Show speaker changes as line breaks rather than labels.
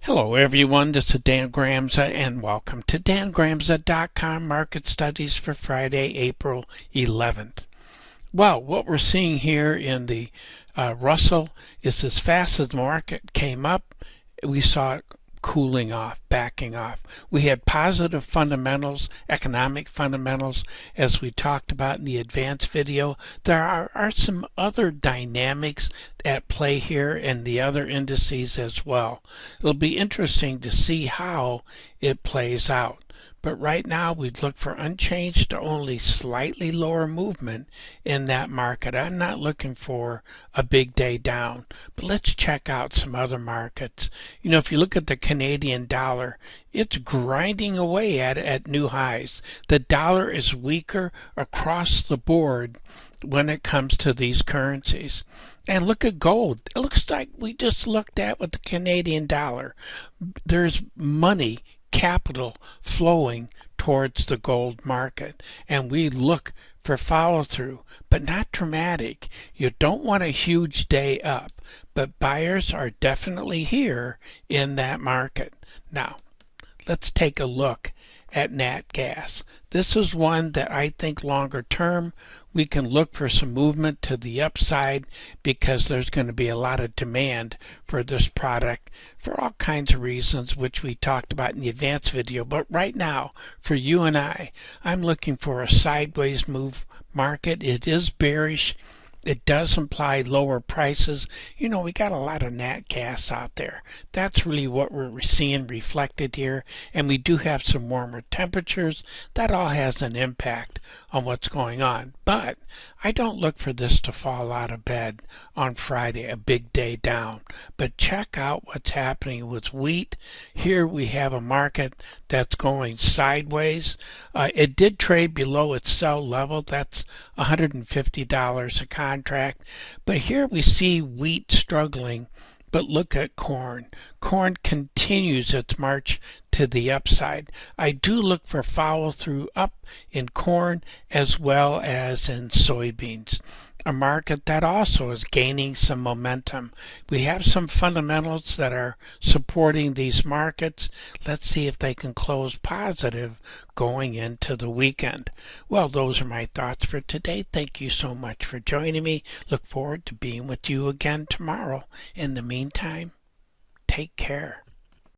Hello everyone, this is Dan Gramza and welcome to dangramza.com Market Studies for Friday, April 11th. Well, what we're seeing here in the Russell is as fast as the market came up, we saw it cooling off, backing off. We had positive fundamentals, economic fundamentals, as we talked about in the advanced video. There are some other dynamics at play here and the other indices as well. It'll be interesting to see how it plays out. But right now we'd look for unchanged to only slightly lower movement in that market. I'm not looking for a big day down. But let's check out some other markets. You know, if you look at the Canadian dollar, it's grinding away at new highs. The dollar is weaker across the board when it comes to these currencies. And look at gold. It looks like we just looked at with the Canadian dollar. There's money, capital flowing towards the gold market, and we look for follow through, but not dramatic. You don't want a huge day up, but buyers are definitely here in that market. Now, let's take a look at nat gas. This is one that I think longer term we can look for some movement to the upside because there's going to be a lot of demand for this product for all kinds of reasons which we talked about in the advanced video. But right now for you and I'm looking for a sideways move market. It is bearish. It does imply lower prices. You know, we got a lot of nat gas out there. That's really what we're seeing reflected here. And we do have some warmer temperatures. That all has an impact on what's going on. But I don't look for this to fall out of bed on Friday, a big day down. But check out what's happening with wheat. Here we have a market that's going sideways. It did trade below its sell level. That's $150 a contract. But here we see wheat struggling. But look at corn. Corn continues its march to the upside. I do look for follow through up in corn as well as in soybeans. A market that also is gaining some momentum. We have some fundamentals that are supporting these markets. Let's see if they can close positive going into the weekend. Well, those are my thoughts for today. Thank you so much for joining me. Look forward to being with you again tomorrow. In the meantime, take care.